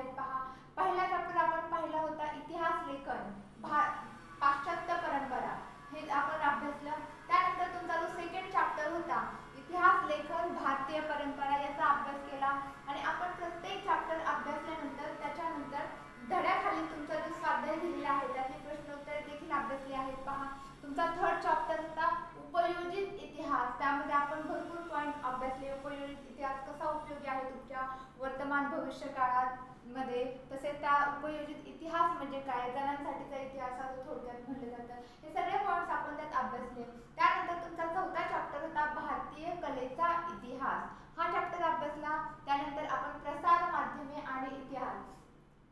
आहेत पहा. पहिला चॅप्टर आपण पाहिला होता इतिहास लेखन पाश्चात्य परंपरा, हे आपण अभ्यासलं. त्यानंतर तुमचा जो सेकंड चॅप्टर होता इतिहास लेखन भारतीय परंपरा, याचा अभ्यास केला. आणि आपण प्रत्येक चॅप्टर अभ्यासल्यानंतर त्याच्यानंतर धड्याखाली तुमचा जो स्वाध्याय दिलेला आहे त्याचे प्रश्नोत्तर देखील अभ्यासले आहेत पहा. तुमचा थर्ड चॅप्टर होता उपयोजित इतिहास, त्यामध्ये आपण भरपूर पॉईंट अभ्यासले. उपयोजित इतिहास कसा उपयोगी आहे तुमच्या वर्तमान भविष्य काळात मध्ये, तसेच त्या उपयोजित इतिहास म्हणजे काय, जणांसाठीचा इतिहास असं थोडक्यात म्हटलं जातं. हे सगळे पॉईंट्स आपण त्यात अभ्यासले. त्यानंतर तुमचा चौथा चॅप्टर होता भारतीय कलेचा इतिहास, हा चॅप्टर अभ्यासला. त्यानंतर आपण प्रसार माध्यमे आणि इतिहास,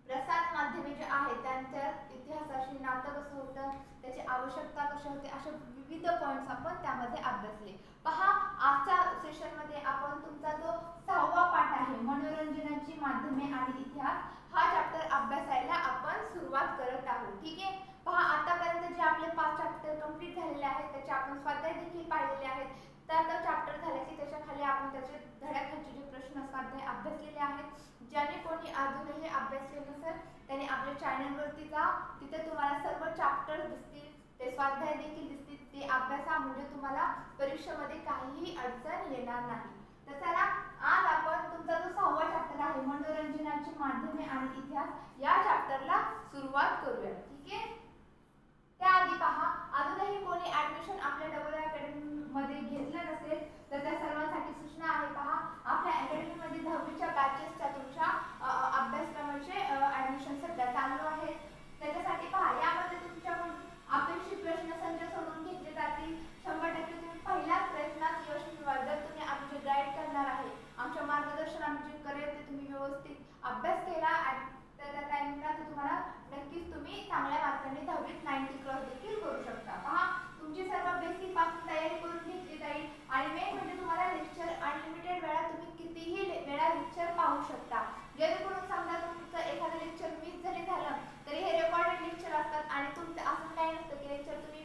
प्रसार माध्यमे जे आहेत त्यांच्या इतिहासाशी नातं कसं होतं, त्याची आवश्यकता कशी होते, अशा विविध पॉईंट्स आपण त्यामध्ये अभ्यासले पहा. आजच्या सेशनमध्ये आपण तुमचा जो 6वा पाठ आहे मनोरंजनाची माध्यमे आणि इतिहास, हा चॅप्टर अभ्यासायला आपण सुरुवात करत आहोत. ठीक आहे पहा. आतापर्यंत जे आपले 5 चॅप्टर कंप्लीट झालेले आहेत त्याचे आपण स्वाध्याय देखील पाहिलेले आहेत. त्यानंतर चॅप्टर झाले की त्याच्या खाली आपण त्याचे धड्याखालचे जे प्रश्न स्वाध्याय अभ्यासलेले आहेत. ज्याने कोणी अजूनही अभ्यासले नसेल त्याने आपल्या चॅनलवरती जा, तिथे तुम्हाला सर्व चॅप्टर दिसतील, ते स्वाध्याय देखील दिसतील. ते अभ्यासा म्हणजे तुम्हाला परीक्षेमध्ये काहीही अडचण येणार नाही. तर चला आज आपण तुमचा जो 6वा चॅप्टर आहे मनोरंजनाची माध्यमे आणि इतिहास, या चॅप्टरला सुरुवात करूया. ठीक आहे. त्याआधी पहा, अजूनही कोणी ऍडमिशन आपल्या डबल अकॅडमी मध्ये घेतलं नसेल तर त्या सर्वांसाठी सूचना आहे पहा. आपल्या अकॅडमी मध्ये 10वीच्या बॅचेसच्या तुमच्या अभ्यासक्रमाचे ऍडमिशन सध्या चालू आहे. त्याच्यासाठी पहा, यामध्ये तुमच्याकडून अपेक्षित प्रश्नसंच सोडून घेतले जातील. 100% तुम्ही पहिल्याच प्रयत्नात यश मिळवा. जर तुम्ही आमचे गाईड करणार आहे, आमच्या मार्गदर्शन आमचे करेल ते तुम्ही व्यवस्थित अभ्यास केला त्या टाइमला, तर तुम्हाला नक्कीच तुम्ही चांगल्या मार्कांनी 10वीत 90 क्रॉस देखील करू शकता. पहा, तुमची सर्व बेसिक पासून तयारी करून घेतली जाईल. आणि मेन म्हणजे तुम्हाला लेक्चर अनलिमिटेड वेळा तुम्ही कितीही वेळा लेक्चर पाहू शकता. जेणेकरून समजा तुमचं एखादं लेक्चर मिस जरी झालं तरी हे रेकॉर्डेड लेक्चर असतात आणि तुमचं असं काही नसतं की लेक्चर तुम्ही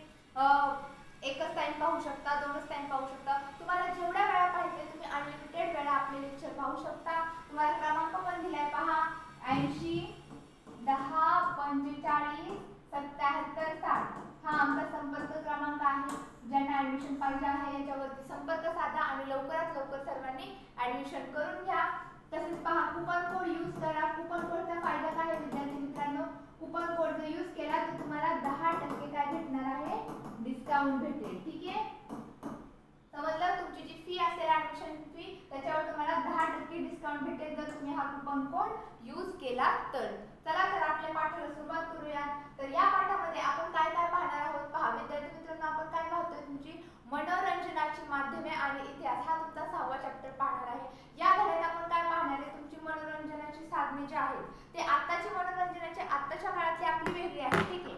एकच टाइम पाहू शकता, 2च टाइम पाहू शकता. तुम्हाला जेवढ्या वेळा पाहिजे तुम्ही अनलिमिटेड वेळा आपले लेक्चर पाहू शकता. तुम्हाला क्रमांक पण दिलाय पहा, 80 10 45 77 60, हा आमचा संपर्क क्रमांक आहे. ज्यांना ऍडमिशन पाहिजे आहे याच्यावरती संपर्क साधा आणि लवकरात लवकर सर्वांनी ऍडमिशन करून घ्या. तसेच पहा, कुपन कोड यूज करा. कुपन कोडचा फायदा काय आहे विद्यार्थी मित्रांनो, कुपन कोड जर यूज केला तर तुम्हाला 10% काय भेटणार आहे, डिस्काउंट भेटेल. ठीक आहे, समजलं. तुमची जी फी असेल ऍडमिशन फी त्याच्यावर तुम्हाला 10% डिस्काउंट भेटेल जर तुम्ही हा कुपन कोड यूज केला तर. चला तर आपल्या पाठाला सुरुवात करूया. तर या पाठामध्ये आपण काय काय पाहणार आहोत पहा विद्यार्थी मित्रांनो. आपण काय पाहतोय, तुमची मनोरंजनाची माध्यमे आणि इतिहास, हा तुमचा 6वा चॅप्टर पाहणार आहे. या धड्यात आपण काय पाहणार आहे, तुमची मनोरंजनाची साधने जी आहेत ते आत्ताची मनोरंजनाची आत्ताच्या काळातली आपली वेगळी आहे. ठीक आहे,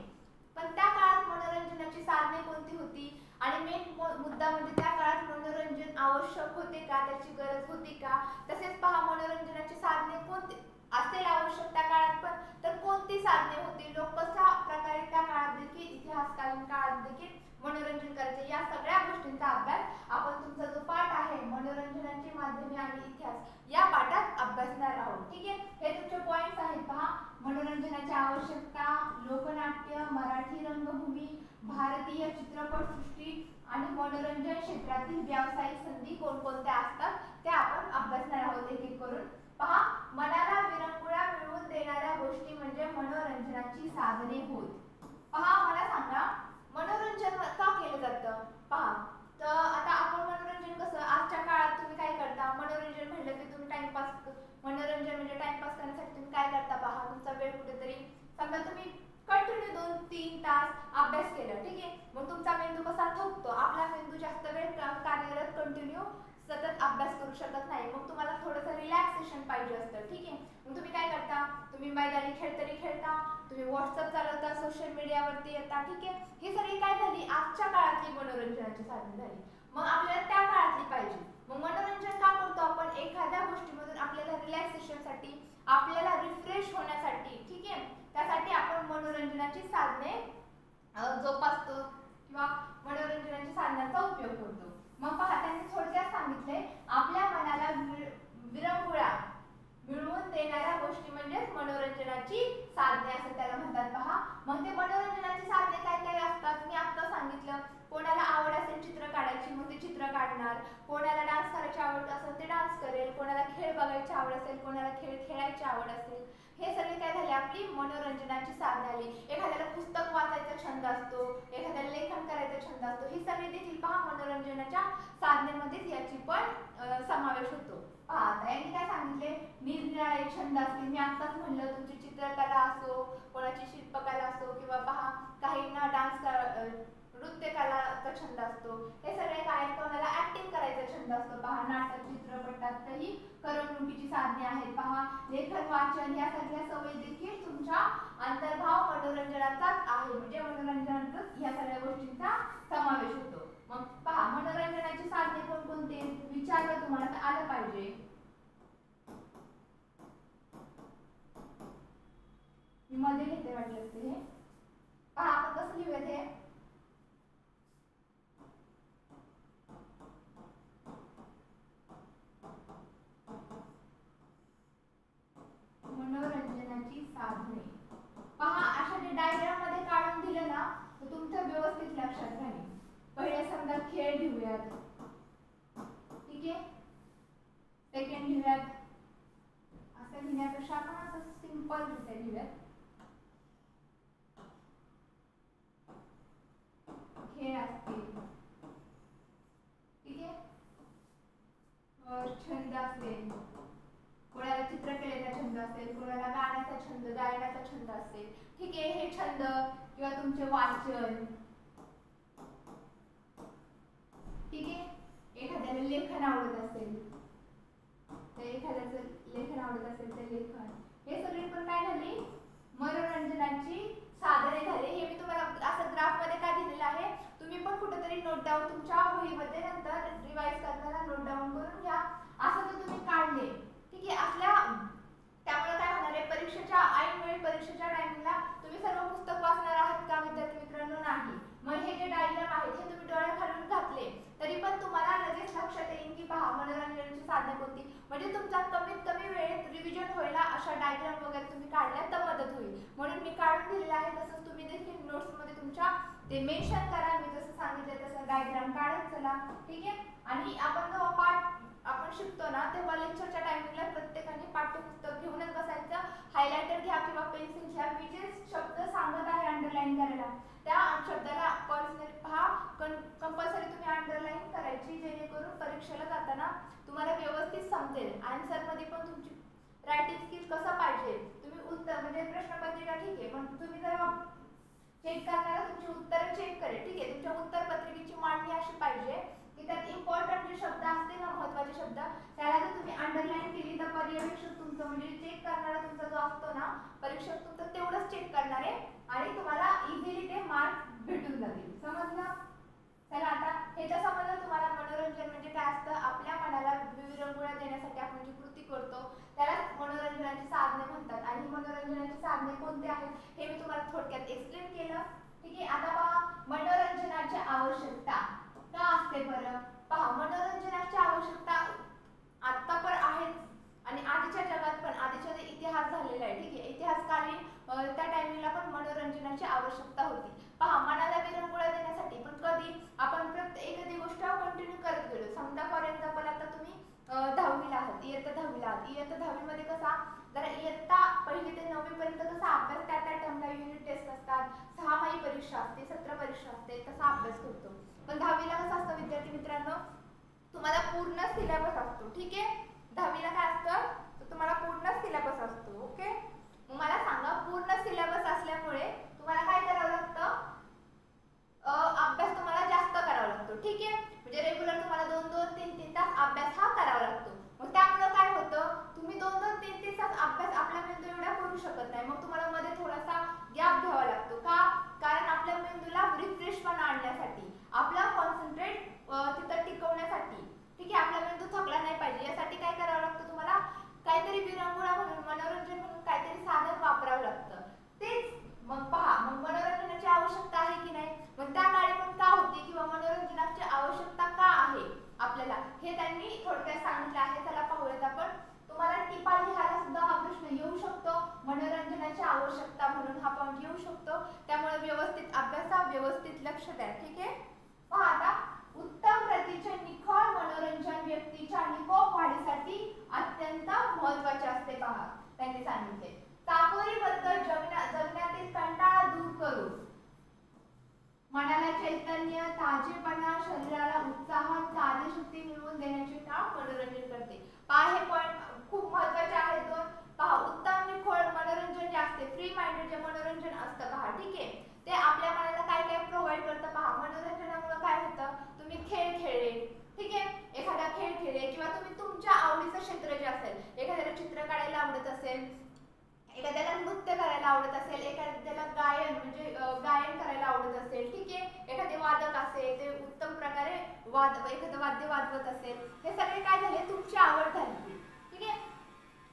पण त्या काळात मनोरंजनाची साधने कोणती होती आणि मेन मुद्दा म्हणजे त्या काळात मनोरंजन आवश्यक होते का, त्याची गरज होती का. तसेच पहा, मनोरंजनाची साधने कोणती असेल आवश्यक त्या काळात पण, तर कोणती साधने होती, लोक कशा प्रकारे त्या काळात देखील इतिहासकालीन काळात देखील मनोरंजन करायचे, या सगळ्या गोष्टींचा अभ्यास आपण तुमचा जो पाठ आहे मनोरंजनाची माध्यमे आणि इतिहास, या पाठात अभ्यासणार आहोत. ठीक आहे, हे तुमचे पॉइंट्स आहेत पहा. मनोरंजनाची आवश्यकता, लोकनाट्य, मराठी रंगभूमी, भारतीय चित्रपटसृष्टी आणि मनोरंजन क्षेत्रातील व्यावसायिक संधी कोणकोणत्या असतात त्या आपण अभ्यासणार आहोत एक एक करून. पहा, मनाला विरंगुळा मिळवून देणाऱ्या गोष्टी म्हणजे मनोरंजनाची साधने होत. पहा, मला सांगा मनोरंजन का केलं जातं. पहा, तर आता आपण मनोरंजन कसं आजच्या काळात तुम्ही काय करता, मनोरंजन म्हटलं की तुम्ही टाइमपास, मनोरंजन म्हणजे टाइमपास करण्यासाठी तुम्ही काय करता पहा, तुमचा वेळ कुठेतरी समजा तुम्ही कंटिन्यू 2-3 तास अभ्यास केला. ठीक आहे, मग तुमचा मेंदू कसा थकतो, आपला मेंदू जास्त वेळ कार्यरत कंटिन्यू सतत अभ्यास करू शकत नाही. मग तुम्हाला थोडंसं रिलॅक्सेशन पाहिजे असतं. ठीक आहे, मग तुम्ही काय करता, तुम्ही मैदानी खेळ तरी खेळता, तुम्ही व्हॉट्सअप चालवता, सोशल मीडियावरती येता. ठीक आहे, ही सगळी काय झाली आजच्या काळातली मनोरंजनाची साधने झाली. मग आपल्याला त्या काळातली पाहिजे. मग मनोरंजन का करतो आपण, एखाद्या गोष्टीमधून आपल्याला रिलॅक्सेशनसाठी, आपल्याला रिफ्रेश होण्यासाठी. ठीक आहे, त्यासाठी आपण मनोरंजनाची साधने जोपासतो किंवा मनोरंजनाच्या साधनांचा उपयोग करतो. मग पहा, त्यांनी थोडक्यात सांगितले, आपल्या मनाला विरंगुळा मिळवून देणाऱ्या गोष्टी म्हणजेच करेल, कोणाला खेळ बघायची आवड असेल, कोणाला खेळ खेळायची आवड असेल, हे सगळे काय झाले आपली मनोरंजनाची साधने आली. एखाद्याला पुस्तक वाचायचा छंद असतो, एखाद्याला लेखन करायचा छंद असतो, ही सगळी देखील पहा मनोरंजनाच्या साधनेमध्येच याची पण समावेश होतो. पहा आता यांनी काय सांगितले, निरनिराळे छंद असतील. मी आत्ताच म्हणलं तुमची चित्रकला असो, कोणाची शिल्पकला असो, किंवा पहा काहींना नृत्यकलाचा छंद असतो. हे सगळे काय, कोणाला ऍक्टिंग करायचा छंद असतो. पहा नाटक, चित्रपटातही करमणुकीची साधने आहेत. पहा लेखन, वाचन या सगळ्या सवयी देखील तुमच्या अंतर्भाव मनोरंजनाचाच आहे. म्हणजे मनोरंजनातच या सगळ्या गोष्टींचा समावेश होतो. मग पहा मनोरंजनाची साधने कोणकोणते विचारलं तुम्हाला तर आलं पाहिजे. मी मध्ये घेते वाटलं असते हे. पहा आपण कसं लिहूयात हे. मनोरंजनाची साधने. पहा अशा जे डायग्राम मध्ये काढून दिलं ना तर तुमचं व्यवस्थित लक्षात राहील. पहिले समजा खेळ घेऊयात, ठीक आहे. सेकंड घेऊयात, असं लिहिण्यापेक्षा आपण असं सिंपल रित्या लिहूयात. खेळ असतील, ठीक आहे. छंद असेल, कोणाला चित्रकलेचा छंद असेल, कोणाला गाण्याचा छंद, गायनाचा छंद असेल, ठीक आहे. हे छंद किंवा तुमचे वाचन, ठीक आहे. एखाद्याला लेखन आवडत असेल तर एखाद्याचं लेखन आवडत असेल तर लेखन, हे सगळे पण काय झाली मनोरंजनाची साधने झाले. हे मी तुम्हाला असं ग्राफ मध्ये काय दिलेलं आहे, तुम्ही पण कुठेतरी नोट डाऊन तुमच्या वहीमध्ये नंतर रिवाइज करताना नोट डाऊन करून घ्या. असं जर तुम्ही काढले, ठीक आहे, असल्या त्यामुळे काय होणार आहे, परीक्षेच्या ऐनवेळी परीक्षेच्या टायमिंगला तुम्ही सर्व पुस्तक वाचणार आहात का विद्यार्थी मित्रांनो? नाही. मग हे जे डायग्राम आहेत हे तुम्ही डोळ्याखालून घातले तरी पण तुम्हाला लगेच लक्षात येईल की पहा मनोरंजनाची साधने कोणती. म्हणजे तुमचा कमीत कमी वेळेत रिव्हिजन व्हायला अशा डायग्राम वगैरे तुम्ही काढल्या तर मदत होईल. म्हणून मी काढून दिलेलं आहे. तसंच तुम्ही देखील नोट्स मध्ये तुमच्या ते मेन्शन करा. मी जसं सांगितलं तसं डायग्राम काढत चला, ठीक आहे. आणि आपण जेव्हा पाठ आपण शिकतो ना तेव्हा लेक्चरच्या टायमिंगला प्रत्येकाने पाठ्यपुस्तक घेऊनच बसायचं. हायलायटर घ्या किंवा पेन्सिल घ्या. मी जे शब्द सांगत आहे अंडरलाईन करायला त्या शब्दाला पर्सनली पहा कंपल्सरी तुम्ही अंडरलाईन करायची, जेणेकरून परीक्षेला जाताना तुम्हाला व्यवस्थित समजेल. आन्सर मध्ये पण तुमची रायटिंग स्किल कसं पाहिजे, तुम्ही उत्तर म्हणजे प्रश्नपत्रिका ठीक आहे पण तुम्ही जर चेक करताना तुमची उत्तर चेक करेल, ठीक आहे. तुमच्या उत्तर पत्रिकेची मांडणी अशी पाहिजे की त्यात इम्पॉर्टंट जे शब्द असतील ना महत्त्वाचे शब्द त्याला जर तुम्ही अंडरलाईन केली तर पर्यवेक्षक तुमचं म्हणजे चेक करणारा तुमचा जो असतो ना परीक्षक तुमचं तेवढंच चेक करणार आहे आणि तुम्हाला इझिली ते मार्क्स भेटून जातील. समजलं? चला आता हे तर समजलं तुम्हाला मनोरंजन म्हणजे काय असतं. आपल्या मनाला विरंगुळा देण्यासाठी आपण जी कृती करतो त्याला मनोरंजनाची साधने म्हणतात. आणि मनोरंजनाची साधने कोणती आहेत हे मी तुम्हाला थोडक्यात एक्सप्लेन केलं, ठीक आहे. आता पहा मनोरंजनाची आवश्यकता का असते बरं. पहा मनोरंजनाची आवश्यकता आता पण आहेच आणि आधीच्या जगात पण आधीचा जे इतिहास झालेला आहे, ठीक आहे, इतिहासकालीन त्या टायमिंगला पण मनोरंजनाची आवश्यकता होती. पहा मनाला विरंगुळा देण्यासाठी पण कधी आपण एखादी गोष्ट कंटिन्यू करत गेलो. समजा फॉर एक्झाम्पल आता तुम्ही 10वीला आहात, इयत्ता 10वीला आहात. इयत्ता 10वी मध्ये कसा जरा इयत्ता 1 ते 9वी पर्यंत कसा अभ्यास त्या टर्मला युनिट टेस्ट असतात, 6माही परीक्षा असते, सत्र परीक्षा असते, तसा अभ्यास करतो. पण 10वीला कसं असतं विद्यार्थी मित्रांनो, तुम्हाला पूर्ण सिलेबस असतो, ठीक आहे. 10वीला काय असतं तर तुम्हाला पूर्ण सिलेबस असतो, ओके. मग मला सांगा पूर्ण सिलेबस असल्यामुळे तुम्हाला काय करावं लागतं, अभ्यास तुम्हाला जास्त करावा लागतो, ठीक आहे. म्हणजे रेग्युलर तुम्हाला 2-2, 3-3 तास अभ्यास हा करावा लागतो. मग त्यामुळे काय होतं, तुम्ही 2-2, 3-3 तास अभ्यास आपल्या मेंदू एवढा करू शकत नाही. मग तुम्हाला मध्ये थोडासा गॅप घ्यावा लागतो. का? कारण आपल्या मेंदूला रिफ्रेशपणा आणण्यासाठी, आपला कॉन्सन्ट्रेट तिथं टिकवण्यासाठी, ठीक आहे. आपला मेंदू थकला नाही पाहिजे यासाठी काय करावं लागतं, तुम्हाला काहीतरी विरंगुळा म्हणून मनोरंजन म्हणून काहीतरी साधन वापरावं लागतं. तेच मग पहा मग मनोरंजनाची आवश्यकता आहे की नाही. मग त्या काळी पण का होती किंवा मनोरंजनाची आवश्यकता का आहे आपल्याला हे त्यांनी थोडक्यात सांगितलं आहे. चला पाहूयात आपण. तुम्हाला टिपा लिहायला सुद्धा हा प्रश्न येऊ शकतो. मनोरंजनाची आवश्यकता म्हणून हा पॉईंट येऊ शकतो. त्यामुळे व्यवस्थित अभ्यासा, व्यवस्थित लक्ष द्या, ठीक आहे. पहा आता उत्तम प्रतीचे निखळ मनोरंजन व्यक्तीच्या निकोप वाढीसाठी महत्त्वाचे असते पहा. त्यांनी सांगितले चाकोरीबद्दल जगण्यातील कंटाळा दूर करून मनाला चैतन्य, ताजेपणा, शरीराला उत्साह, कार्यशक्ती मिळवून देण्याचे काम मनोरंजन करते. पहा हे पॉइंट खूप महत्त्वाचे आहेत दोन. पहा उत्तम निखोळ मनोरंजन जे असते फ्री माइंडेड जे मनोरंजन असतं पहा, ठीक आहे, ते आपल्या मनाला काय काय प्रोव्हाइड करतं पहा. मनोरंजनामुळे काय होतं, तुम्ही खेळ खेळले, ठीक आहे, एखादा खेळ खेळले किंवा तुम्ही तुमच्या आवडीचं क्षेत्र जे असेल, एखाद्याला चित्र काढायला आवडत असेल, एखाद्याला नृत्य करायला आवडत असेल, एखाद्याला गायन म्हणजे गायन करायला आवडत असेल, ठीक आहे, एखादे वादक असेल ते उत्तम प्रकारे एखादं वाद्य वाजवत असेल, हे सगळे काय झाले तुमची आवड झाली, ठीक आहे.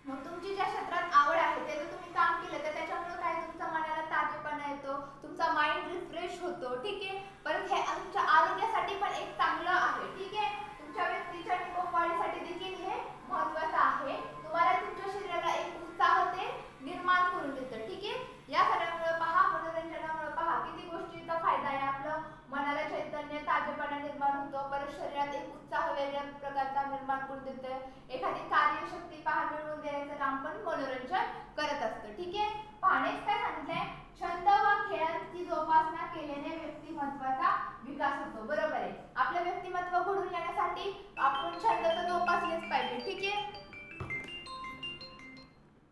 मग तुमची ज्या क्षेत्रात आवड आहे त्याचं तुम्ही काम केलं तर त्याच्यामुळे काय तुमच्या मनाला ताजेपणा येतो, तुमचा माइंड रिफ्रेश होतो, ठीक आहे. परत हे तुमच्या आरोग्यासाठी पण एक चांगलं आहे, ठीक आहे, तुमच्या व्यक्तीच्या निकोपवाढीसाठी देखील हे महत्त्वाचं आहे. तुम्हाला तुमच्या शरीराला एक उत्साह ते निर्माण करून देतं, ठीक आहे. या सगळ्यामुळे पहा मनोरंजनामुळे पहा किती गोष्टींचा फायदा आहे. आपलं मनाला चैतन्य, ताजेपणा निर्माण होतो, परत शरीरात एक उत्साह वेगळ्या प्रकारचा निर्माण करून देतं. एखादी कार्यशक्ती पहा मिळवून देण्याचं काम पण मनोरंजन करत असतं, ठीक आहे. पाहण्यास काय सांगितलंय, छंद व खेळांची जोपासना केल्याने व्यक्तिमत्वाचा विकास होतो. बरोबर आहे, आपलं व्यक्तिमत्व घडून येण्यासाठी आपण छंद तर जोपासलेच पाहिजे, ठीक आहे.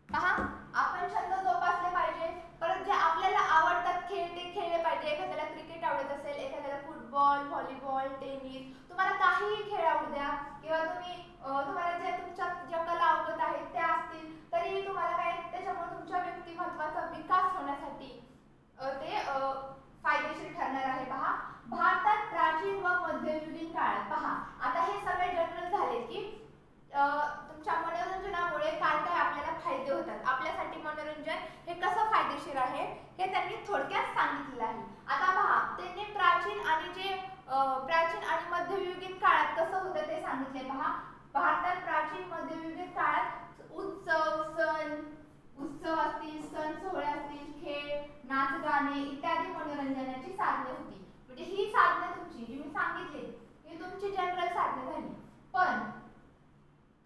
पहा आपण छंद जोपासले पाहिजे. परत जे आपल्याला आवडतात खेळ ते खेळले पाहिजे. एखाद्याला क्रिकेट आवडत असेल, एखाद्याला फुटबॉल, व्हॉलीबॉल, टेनिस, तुम्हाला काहीही खेळ आवडू द्या किंवा तुम्हाला जे तुमच्या ज्या कला आवडत आहेत त्या असतील तरी तुम्हाला काय त्याच्यामुळे तुमच्या व्यक्तिमत्वाचा विकास होण्यासाठी ते फायदेशीर ठरणार आहे. पहा भारतात प्राचीन व मध्ययुगीन काळात पहा आता हे सगळे जनरल झाले की तुमच्या मनोरंजनामुळे काय काय आपल्याला फायदे होतात, आपल्यासाठी मनोरंजन हे कसं फायदेशीर आहे हे त्यांनी थोडक्यात सांगितलेलं आहे. आता पहा त्यांनी प्राचीन आणि मध्ययुगीन काळात कसं होतं ते सांगितले. पहा भारतात प्राचीन मध्ययुगीन काळात उत्सव असतील, सण सोहळे असतील, खेळ, नाच गाणे इत्यादी मनोरंजनाची साधने होती. म्हणजे ही साधने तुमची जी मी सांगितली ही तुमची जनरल साधने झाली. पण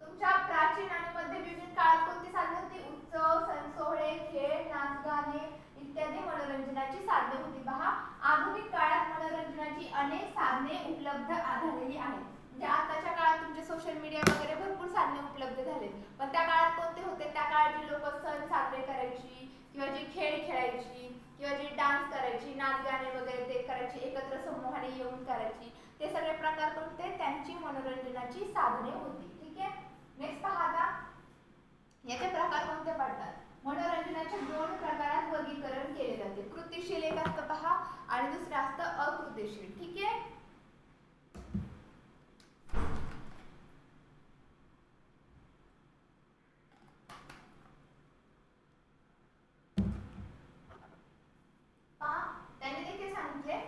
तुमच्या प्राचीन आणि मध्ययुगीन काळात कोणती साधने होती, उत्सव, सण सोहळे, खेळ, नाच गाणे इत्यादी मनोरंजनाची साधने होती. पहा आधुनिक काळात मनोरंजनाची अनेक साधने उपलब्ध आढळलेली आहेत. म्हणजे आताच्या काळात तुमचे सोशल मीडिया वगैरे भरपूर साधने उपलब्ध झालेत, पण त्या काळात कोणते होते, त्या काळात जी लोक सण साजरे करायची किंवा जी खेळ खेळायची किंवा जी डान्स करायची, नाच गाणे वगैरे ते करायची, एकत्र समूहाने येऊन करायची, ते सगळे प्रकार कोणते त्यांची मनोरंजनाची साधने होती, ठीक आहे. नेक्स्ट पहा आता याचे प्रकार कोणते पडतात. मनोरंजनाचे दोन प्रकारात वर्गीकरण केले जाते. कृतिशील एक असतं पहा आणि दुसरं असतं अकृतिशील, ठीक आहे. पहा त्यांनी देखील सांगितले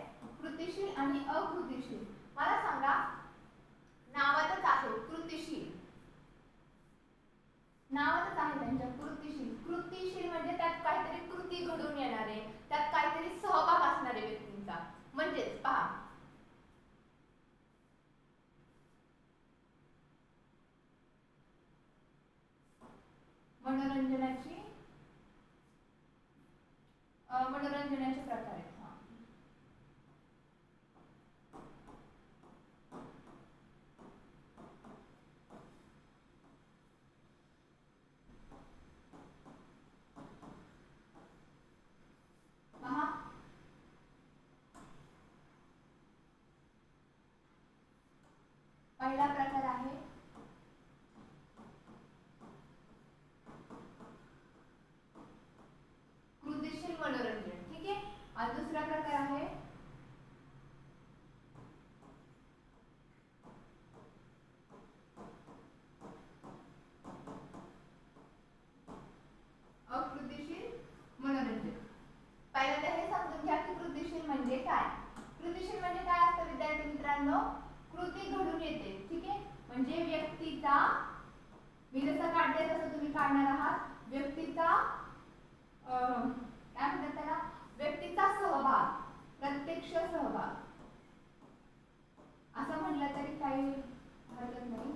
कृतिशील आणि अकृतिशील. मला सांगा नावातच आहे कृतिशील, नावातच आहे त्यांच्या कृतिशील. कृतिशील म्हणजे त्यात काहीतरी कृती घडून येणारे, त्यात काहीतरी सहभाग असणारे व्यक्तींचा. म्हणजेच पहा मनोरंजनाचे प्रकार आहेत. पहिला प्रकार आहे कृतिशील मनोरंजन, ठीक आहे. आणि दुसरा प्रकार आहे अकृतिशील मनोरंजन. पहिल्यांदा हे समजून घ्या की कृतिशील म्हणजे काय. कृतिशील म्हणजे काय असतं विद्यार्थी मित्रांनो, कृती घडून येते, ठीक आहे. म्हणजे व्यक्तीचा, मी जसं काढते तसं तुम्ही काढणार आहात, व्यक्तीचा काय म्हणतात त्याला, व्यक्तीचा सहभाग, प्रत्यक्ष सहभाग असं म्हटलं तरी काही हरकत नाही.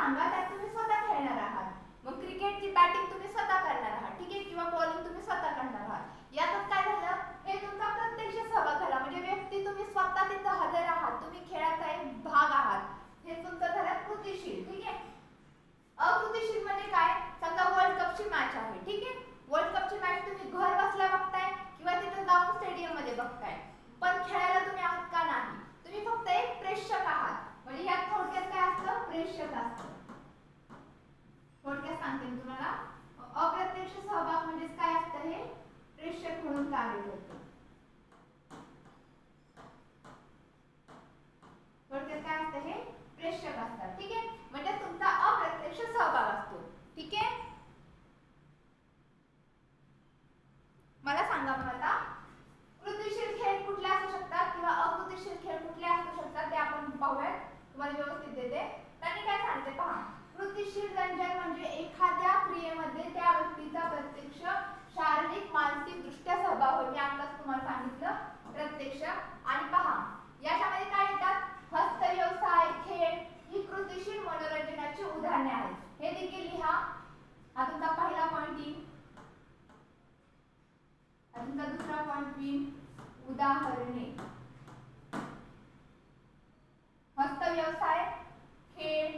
सांगा, त्यात तुम्ही स्वतः खेळणार आहात. मग क्रिकेटची बॅटिंग तुम्ही स्वतः करणार आहात, ठीक आहे, किंवा बॉलिंग तुम्ही स्वतः करणार आहात. यातच काय झालं, हे तुमचा प्रत्यक्ष सहभाग झाला. म्हणजे व्यक्ती तुम्ही स्वतः तिथं हजर आहात, तुम्ही खेळाचा एक भाग आहात. हे तुमचं झालं कृतिशील, ठीक आहे. अकृतिशील म्हणजे काय, समजा वर्ल्ड कपची मॅच आहे, ठीक आहे. वर्ल्ड कपची मॅच तुम्ही घर बसल्या बघताय किंवा तिथे जाऊन स्टेडियम मध्ये बघताय, पण खेळायला तुम्ही आहात का नाही, तुम्ही फक्त एक प्रेक्षक आहात. म्हणजे यात थोडक्यात काय असतं, प्रेक्षक असतं. थोडक्यात सांगते मी तुम्हाला, अप्रत्यक्ष सहभाग म्हणजे काय असतं, हे प्रेक्षक म्हणून कार्य करतं. थोडक्यात काय असतं, हे प्रेक्षक असतात, ठीक आहे. म्हणजे तुमचा अप्रत्यक्ष सहभाग असतो, ठीक आहे. मला सांगा मग आता, कृतिशील खेळ कुठले असू शकतात किंवा अकृतिशील खेळ कुठले असू शकतात ते आपण पाहूयात. तुम्हाला व्यवस्थित देते. त्यांनी काय सांगते पहा, कृतिशील रंजन म्हणजे एखाद्या क्रियेमध्ये त्या व्यक्तीचा प्रत्यक्ष शारीरिक मानसिक दृष्ट्या सहभाग होय. मी आताच तुम्हाला सांगितलं प्रत्यक्ष. आणि पहा याच्यामध्ये काय येतात, हस्तव्यवसाय, खेळ ही कृतिशील मनोरंजनाची उदाहरणे आहेत. हे देखील लिहा. हा तुमचा पहिला पॉइंट येईल. तुमचा दुसरा पॉइंट येईल, उदाहरणे. हस्तव्यवसाय, खेळ,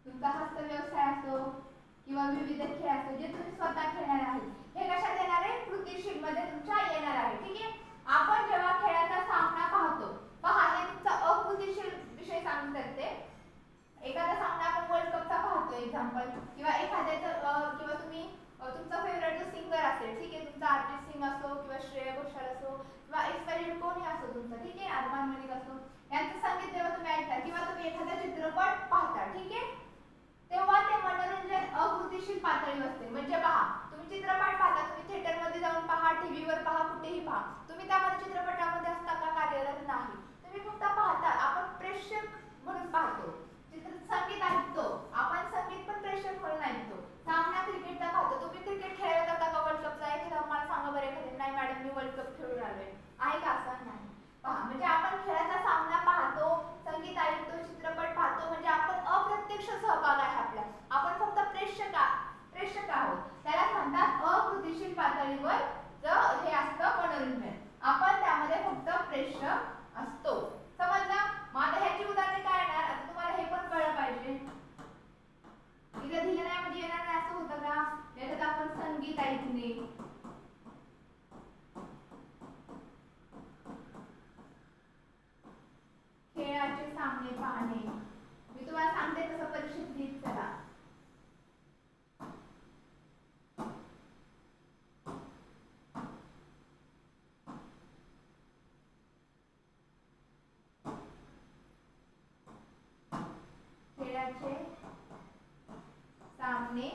तुमचा हस्तव्यवसाय असो किंवा विविध खेळ असो जे तुम्ही स्वतः खेळणार आहे, हे कशात येणार आहे, कृतिशील मध्ये तुमच्या येणार आहे, ठीक आहे. आपण जेव्हा खेळाचा सामना पाहतो, पहा हे तुमचा अकृतिशील विषय सांगू शकते. एखादा सामना आपण वर्ल्ड कपचा पाहतो एक्झाम्पल, किंवा एखाद्याचं किंवा तुम्ही तुमचा फेवरेट जो सिंगर असेल, ठीक आहे, तुमचा अरिजित सिंग असो किंवा श्रेया घोषाल असो किंवा एक्सपायर्ड कोणी असो तुमचा, ठीक आहे, अरमान मलिक असो, यांचं संगीत जेव्हा तुम्ही ऐकता किंवा तुम्ही एखादा चित्रपट पाहता, ठीक आहे, तेव्हा ते मनोरंजन अकृतिशील पातळीवर असते. म्हणजे पहा तुम्ही चित्रपट पाहता, तुम्ही थिएटर मध्ये जाऊन पहा, टीव्हीवर पहा, कुठेही पहा, तुम्ही त्यामध्ये चित्रपटामध्ये असता का, कार्यरत नाही, तुम्ही फक्त पाहता. आपण प्रेक्षक म्हणून पाहतो. संगीत ऐकतो आपण, संगीत पण प्रेक्षक म्हणून ऐकतो. सामना क्रिकेटचा पाहतो, तुम्ही क्रिकेट खेळत होता का वर्ल्ड कपचा, एखादा मला सांगा बरं एखादे, नाही मॅडम मी वर्ल्ड कप खेळून आलोय, आहे का, असं नाही. पहा म्हणजे आपण खेळाचा सामना पाहतो, संगीत ऐकतो, चित्रपट पाहतो, म्हणजे आपण अप्रत्यक्ष सहभाग आहे आपला, आपण फक्त प्रेक्षक आहोत. त्याला म्हणतात अकृतिशील पातळीवर हे असतं मनोरंजन, आपण त्यामध्ये फक्त प्रेक्षक असतो. समजलं. मग आता ह्याची उदाहरणे काय येणार, आता तुम्हाला हे पण कळलं पाहिजे. इथे दिलं नाही म्हणजे येणार नाही असं होतं का, याच्यात आपण संगीत ऐकणे, खेळाचे सामने पाहणे, मी तुम्हाला सांगते तसं परीक्षेत लिहित चला. खेळाचे सामने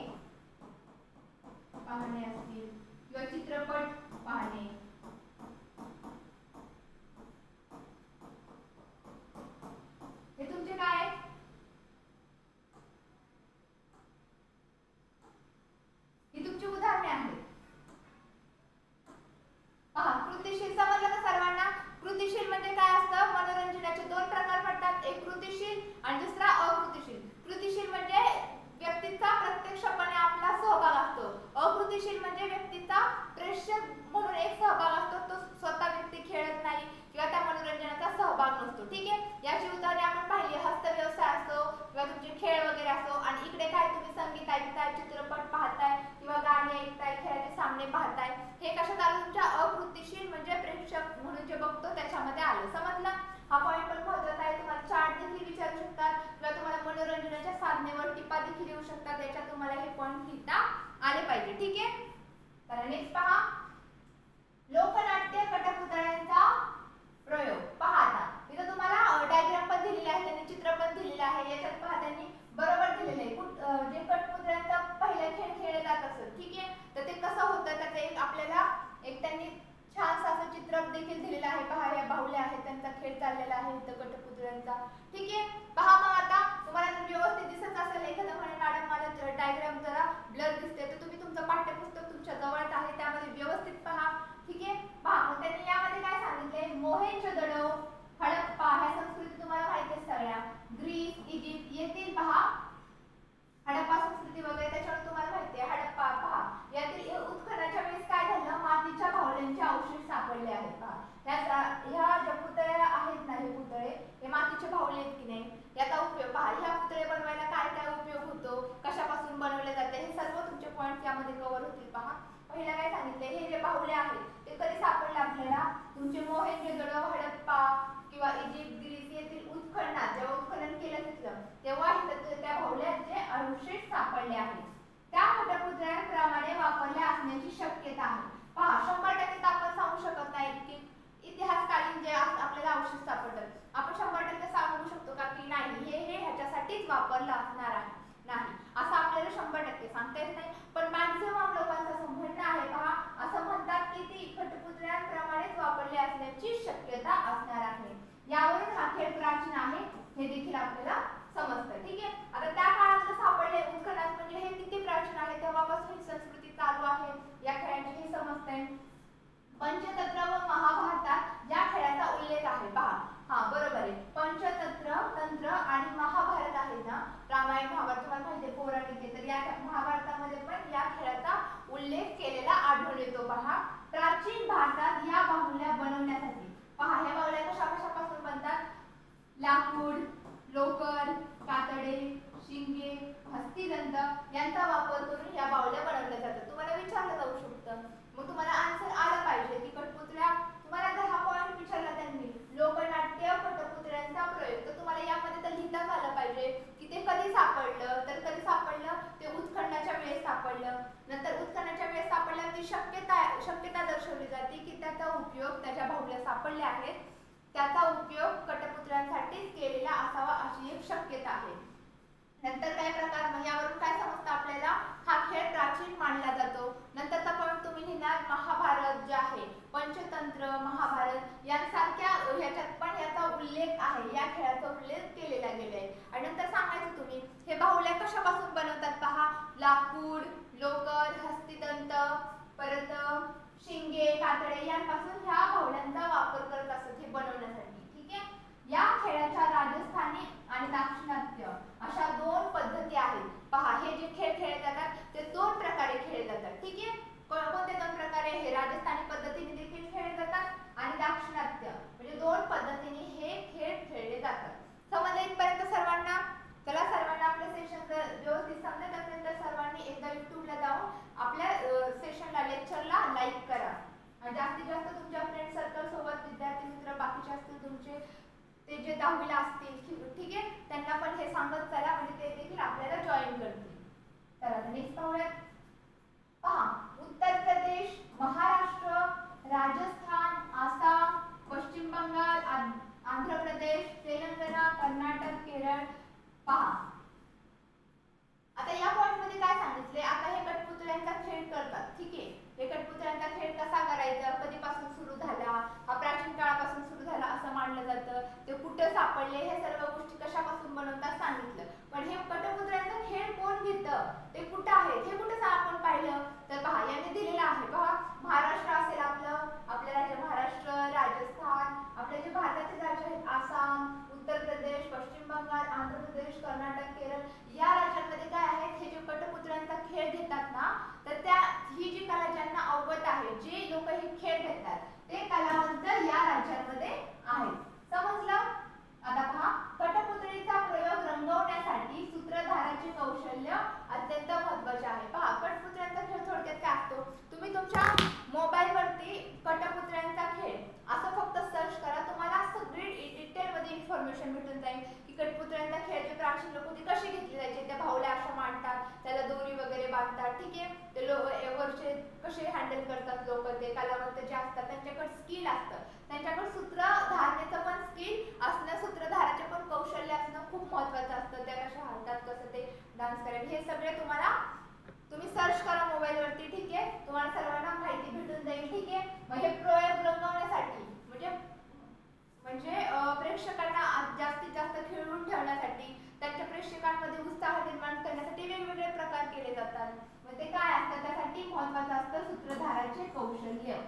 पाहणे असतील किंवा चित्रपट पाहणे, हे तुमचे काय, ही तुमची उदाहरणे आहेत. पहा कृतिशील समजलं का सर्वांना. कृतिशील म्हणजे काय असतं, मनोरंजनाचे दोन प्रकार पडतात, एक कृतिशील आणि दुसरा अकृतिशील. कृतिशील म्हणजे व्यक्तीचा प्रत्यक्षपणे आपला सहभाग असतो, अकृतिशील म्हणजे व्यक्तीचा प्रेक्षक म्हणून एक सहभाग असतो, तो स्वतः व्यक्ती खेळत नाही किंवा त्या मनोरंजनाचा सहभाग नसतो, ठीक आहे. याची उदाहरणे आपण पाहिली, हस्तव्यवसाय असो किंवा तुमचे खेळ वगैरे असो, आणि इकडे काय तुम्ही संगीत ऐकताय, चित्रपट पाहताय किंवा गाणी ऐकताय, खेळाचे सामने पाहताय, हे कशात आलं, तुमच्या अकृतिशील म्हणजे प्रेक्षक म्हणून जे बघतो त्याच्यामध्ये आलं. समजलं. हा पॉइंट पण महत्त्वाचा आहे. तुम्हाला चार्ट देखील विचारू शकतात किंवा तुम्हाला मनोरंजनाच्या साधनेवर टिपा देखील येऊ शकतात, याच्यात तुम्हाला हे पॉइंट लिहिता आले पाहिजे, ठीक आहे. तर नेक्स्ट पहा, लोकनाट्य कठपुतळ्यांचा प्रयोग. पहा आता इथं तुम्हाला डायग्राम पण दिलेला आहे, त्यांनी चित्र पण दिलेलं आहे, याच्यात पहा त्यांनी बरोबर दिलेलं आहे. जे कठपुतळ्यांचा पहिला खेळ खेळले जात असत, ठीक आहे, तर ते कसं होतं त्याचं एक आपल्याला एक त्यांनी छानसं असं चित्र देखील दिलेलं आहे. पहा या बाहुल्या आहेत, त्यांचा खेळ चाललेला आहे इथं कठपुतळ्यांचा, ठीक आहे. पहा मग आता तुम्हाला जर व्यवस्थित दिसत असेल, एखादं म्हणे मॅडम मला डायग्राम जरा ब्लर दिसते, तर तुम्ही तुमचं पाठ्यपुस्तक तुमच्या जवळच आहे त्यामध्ये व्यवस्थित पहा, ठीक आहे. पहा मग त्यांनी यामध्ये काय सांगितलं, सापडले आहेत पहा. ह्या ज्या पुतळ्या आहेत ना, हे पुतळे हे मातीचे बाहुले आहेत की नाही, याचा उपयोग पहा. ह्या पुतळे बनवायला काय काय उपयोग होतो, कशापासून बनवले जाते, हे सर्व तुमचे पॉईंट यामध्ये कव्हर होतील पहा. पहिला काय सांगितले, हे जे बाहुले आहेत ते कधी सापडले आपल्याला, तुमचे मोहेंजोदडो, हडप्पा किंवा इजिप्त, ग्रीस येथील उत्खननात जेव्हा उत्खनन केलं तिथलं तेव्हा त्या बाहुल्याचे अवशेष सापडले आहेत. त्या वटपुतळ्यांप्रमाणे वापरल्या असण्याची शक्यता आहे पहा. 100% आपण सांगू शकत नाही की इतिहासकालीन जे आपल्याला अवशेष सापडतात, आपण 100% सांगू शकतो का की नाही हे ह्याच्यासाठीच वापरलं असणार आहे, नाही असं आपल्याला 100% सांगता येत नाही. पण मॅक्झिमम लोकांचं असं म्हणणं आहे पहा, असं म्हणतात की ती वटपुतळ्यांप्रमाणेच वापरले असण्याची शक्यता असणार आहे. यावरून हा खेळ प्राचीन आहे हे देखील आपल्याला समजतं. ठीक आहे, आता त्या काळात सापडले उत्खननात म्हणजे हे किती प्राचीन आहे, तेव्हापासून ही संस्कृती चालू आहे या खेळाची हे समजतंय. पंचतंत्र व महाभारतात या खेळाचा उल्लेख आहे पहा. हा बरोबर आहे, पंचतंत्र तंत्र आणि महाभारत आहे ना, रामायण महाभारत तुम्हाला माहिती आहे पौराणिक आहे, तर या महाभारतामध्ये पण या खेळाचा उल्लेख केलेला आढळून येतो पहा. प्राचीन भारतात या बाहुल्या बनवण्यासाठी पहा, ह्या बाहुल्या कशापासून बनतात, लाकूड, लोकर, कातडे, शिंगे, हस्तिदंत यांचा वापर करून या बाहुल्या बनवल्या जातात. तुम्हाला विचारलं जाऊ शकतं, मग तुम्हाला आन्सर आलं पाहिजे की कठपुतळ्या, तुम्हाला जर हा पॉईंट विचारला त्यांनी लोकनाट्य कठपुतळ्यांचा प्रयोग, तर तुम्हाला यामध्ये तर लिहिताच आलं पाहिजे की ते कधी सापडलं, तर कधी सापडलं, ते उत्खननाच्या वेळेस सापडलं. नंतर उत्खननाच्या वेळेस सापडल्यावर ती शक्यता दर्शवली जाते की त्याचा उपयोग, त्याच्या बाहुल्या सापडल्या आहेत त्याचा उपयोग कठपुतळ्यांसाठीच केलेला असावा अशी एक शक्यता आहे. नंतर काय प्रकार, मग यावरून काय समजतं आपल्याला, हा खेळ प्राचीन मानला जातो. नंतरचा पॉईंट तुम्ही लिहिणार महाभारत जे आहे, पंचतंत्र महाभारत यांसारख्या ह्याच्यात पण याचा उल्लेख आहे, या खेळाचा उल्लेख केलेला गेला आहे. आणि नंतर सांगायचं तुम्ही हे बाहुल्या कशापासून बनवतात पहा, लाकूड, लोकर, हस्तिदंत, परत शिंगे, कातडे यांपासून ह्या बाहुल्यांचा वापर करत असतात हे बनवण्यासाठी. ठीक आहे, या खेळाच्या राजस्थानी आणि दाक्षिणात्य अशा दोन पद्धती आहेत पहा. हे जे खेळ खेळले जातात ते दोन प्रकारे खेळले जातात. ठीक आहे, कोणते दोन प्रकारे, हे राजस्थानी पद्धतीने देखील खेळले जातात आणि दाक्षिणात्य म्हणजे दोन पद्धतीने हे खेळ खेळले जातात. समजलं इथपर्यंत सर्वांना? चला, सर्वांना आपलं सेशन व्यवस्थित समजत असेल तर सर्वांनी एकदा युट्यूबला जाऊन आपल्या सेशनला, लेक्चरला लाईक करा आणि जास्तीत जास्त तुमच्या फ्रेंड सर्कल सोबत विद्यार्थी मित्र बाकीचे असतील तुमचे, ते जे 10वीला असतील, ठीक आहे, त्यांना पण हे सांगत चला म्हणजे ते देखील आपल्याला जॉईन करतील. चला नेक्स्ट पाहूयात पहा. उत्तर प्रदेश, महाराष्ट्र, राजस्थान, आसाम, पश्चिम बंगाल, आंध्र प्रदेश, तेलंगणा, कर्नाटक, केरळ पहा. आता या पॉइंट मध्ये काय सांगितले, आता हे कठपुतळ्यांचा खेळ करतात. ठीक आहे, हे कठपुतळ्यांचा खेळ कसा करायचा, कधीपासून सुरू झाला, हा प्राचीन काळापासून सुरू झाला असं मानलं जातं. ते कुठे सापडले, हे सर्व गोष्टी कशापासून बनवतात सांगितलं. पण हे कठपुतळ्यांचा खेळ कोण घेतं, ते कुठं आहेत, हे कुठं आपण पाहिलं तर पहा, यांनी दिलेलं आहे पहा. महाराष्ट्र असेल आपलं राज्य महाराष्ट्र, राजस्थान, आपले जे भारताचे राज्य आहेत आसाम, उत्तर प्रदेश, पश्चिम बंगाल, आंध्र प्रदेश, कर्नाटक, केरळ या राज्यांमध्ये काय आहेत, हे जे कठपुतळ्यांचा खेळ घेतात ना, तर त्या ही जी कला ज्यांना अवगत आहे, जे लोक हे खेळ घेतात ते कलावंत या राज्यांमध्ये आहेत. समजलं? आता पहा, कठपुतळीचा प्रयोग रंगवण्यासाठी सूत्रधाराचे कौशल्य अत्यंत महत्त्वाचे आहे. पहा, कठपुतळ्यांचा खेळ थोडक्यात काय असतो, तुम्ही तुमच्या मोबाईल वरती कठपुतळ्यांचा खेळ असं फक्त सर्च करा, तुम्हाला सगळी डिटेल मध्ये इन्फॉर्मेशन भेटून जाईल की कठपुतळ्यांचा खेळ जे प्राचीन लोक होते कसे घेतले जायचे, त्या बाहुल्या अशा मांडतात, त्याला दोरी वगैरे बांधतात. ठीक आहे, ते वरचे कसे हँडल करतात लोक, ते कलावंत जे असतात त्यांच्याकडे स्किल असतं, त्यांच्याकडे सूत्रधारणेचं पण स्किल असणं, सूत्रधाराचे पण कौशल्य असणं खूप महत्त्वाचं असतं. त्या कशा हालतात, कसं ते डान्स करायला, हे सगळे तुम्ही सर्च करा मोबाईल वरती. ठीक आहे, तुम्हाला सर्वांना माहिती भेटून जाईल. ठीक आहे, मग हे प्रयोग रंगवण्यासाठी म्हणजे प्रेक्षकांना जास्तीत जास्त खिळवून ठेवण्यासाठी, त्यांच्या प्रेक्षकांमध्ये उत्साह निर्माण करण्यासाठी वेगवेगळे प्रकार केले जातात. मग ते काय असतं, त्यासाठी महत्त्वाचं असतं सूत्रधाराचे कौशल्य.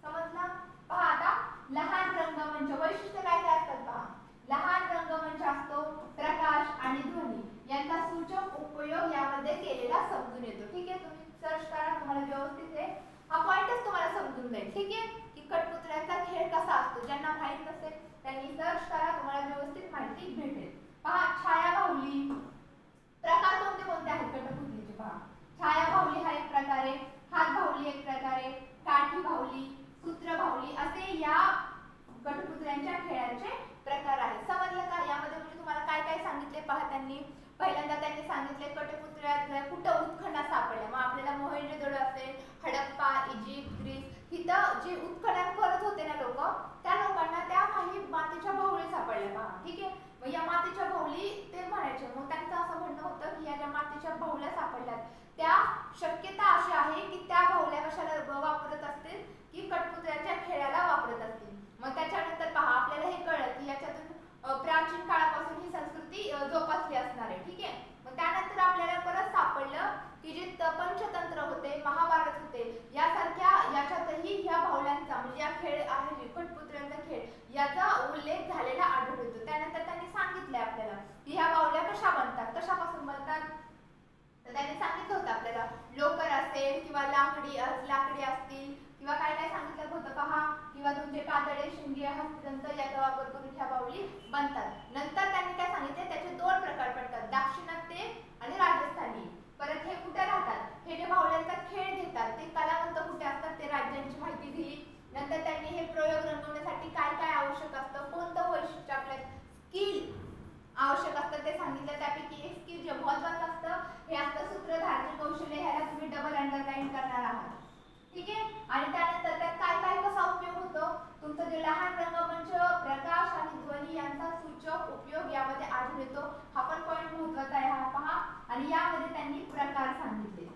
समजलं? पहा, आता लहान रंगमंच वैशिष्ट्य काय काय असतात पहा. लहान रंगमंच असतो, प्रकाश आणि ध्वनी यांचा सूचक उपयोग यामध्ये केलेला समजून येतो. ठीक आहे, तुम्ही सर्च करा, तुम्हाला व्यवस्थित आहे हा पॉइंटच तुम्हाला समजून जाईल. ठीक आहे, की कठपुतळ्या सर्च करा, तुम्हाला व्यवस्थित माहिती भेटेल. पहा छाया बाहुली प्रकार कोणते कोणते आहेत कठपुतळीचे. पहा छाया बाहुली हा एक प्रकार आहे, हात बाहुली एक प्रकार आहे, काठी बाहुली, सूत्र बाहुली असे या कठपुतळ्यांच्या खेळाचे प्रकार आहेत. समजलं का? यामध्ये म्हणजे तुम्हाला काय काय सांगितले पहा त्यांनी. पहिल्यांदा त्यांनी सांगितले कठपुतळ्यात कुठं उत्खनन सापडल्या. मग आपल्याला मोहेंजोदडो असेल, हडप्पा, इजिप्त, ग्रीस इथं जे उत्खनन करत होते ना लोक, त्या लोकांना त्या काही मातीच्या बाहुली सापडल्या पहा. ठीक आहे. मग या मातीच्या बाहुली ते म्हणायचे. मग त्यांचं असं म्हणणं होतं की या ज्या मातीच्या बाहुल्या सापडल्यात त्या शक्यता अशी आहे की त्या बाहुल्या कशाला वापरत असतील की कठपुतळ्याच्या खेळाला वापरत असतील. मग त्याच्यानंतर पहा आपल्याला हे कळलं की याच्यातून प्राचीन काळापासून ही संस्कृती जोपासली असणार आहे. ठीक आहे. मग त्यानंतर आपल्याला परत सापडलं की जे पंचतंत्र होते, महाभारत होते, यासारख्या याच्यातही ह्या बाहुल्यांचा म्हणजे या खेळ आहे कठपुतळ्यांचा खेळ याचा उल्लेख झालेला आढळून येतो. त्यानंतर त्यांनी सांगितले आपल्याला की ह्या बाहुल्या कशा बनतात, कशापासून बनतात. तर त्यांनी सांगितलं होतं आपल्याला लोकर असेल किंवा लाकडी असतील किंवा काय काय सांगितलं होतं पहा, किंवा तुमचे कातडे, शिंगे, हस्तदंत याचा वापर करून ह्या बाहुली बनतात. नंतर त्यांनी काय सांगितले त्याचे दोन प्रकार पडतात, दाक्षिणात्य आणि राजस्थानी. परत हे कुठे राहतात, हे जे बाहुल्यांचा खेळ घेतात ते कलावंत कुठे असतात ते राज्यांची माहिती दिली. नंतर त्यांनी हे प्रयोग रंगवण्यासाठी काय काय आवश्यक असतं, कोणतं वैशिष्ट्य आपल्या स्किल आवश्यक असतं ते सांगितलं. त्यापैकी एक स्किल जे महत्त्वाचं असतं हे असतं सूत्रधारचे कौशल्य. ह्याला तुम्ही डबल अंडरलाईन करणार आहात. ठीक आहे. आणि त्यानंतर त्यात काय काय कसा उपयोग होतो, तुमचं जे लहान रंगमंच, प्रकाश आणि ध्वनी यांचा सूचक उपयोग यामध्ये आढळून येतो. हा पण पॉईंट महत्त्वाचा आहे हा पहा. आणि यामध्ये त्यांनी प्रकार सांगितले.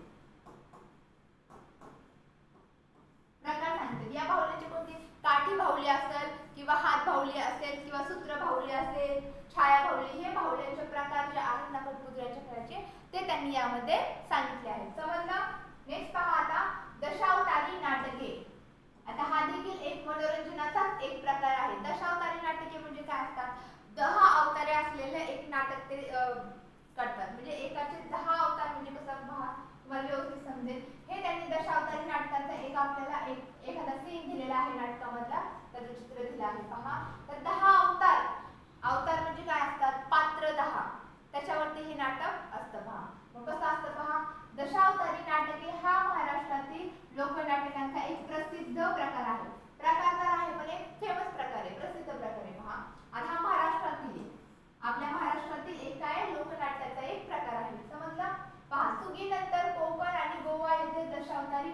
या बाहुल्यांची कोणती, काठी बाहुली असेल किंवा हात बाहुली असेल किंवा सूत्र बाहुली असेल, छाया बाहुली, हे बाहुल्यांचे प्रकार जे आहेत ना कठपुतळ्याच्या खेळाचे ते त्यांनी यामध्ये सांगितले आहेत. समजलं? नेक्स्ट पहा आता दशावतारी नाटके. आता हा देखील एक मनोरंजनाचाच एक प्रकार आहे. दशावतारी नाटके म्हणजे काय असतात, 10 अवतारे असलेले एक नाटक ते करतात. म्हणजे एकाचे 10 अवतार म्हणजे कसं पहा तुम्हाला व्यवस्थित समजेल. हे त्यांनी दशावतारी नाटकाचा एक आपल्याला एखादा सीन दिलेला आहे नाटकामधला, त्याचं चित्र दिलं आहे पहा. तर 10 अवतार म्हणजे काय असतात, पात्र 10 त्याच्यावरती हे नाटक असतं पहा. मग कसं असतं पहा, दशावतारी नाटके हा महाराष्ट्रातील लोकनाटकांचा एक प्रसिद्ध प्रकार आहे. प्रकार तर आहे पण एक फेमस प्रकार आहे, प्रसिद्ध प्रकार आहे पहा. आणि हा महाराष्ट्रातील आपल्या महाराष्ट्रातील एक काय लोकनाट्याचा एक प्रकार आहे. समजला? पहा सुगीनंतर कोकण आणि गोवा येथे दशावतारी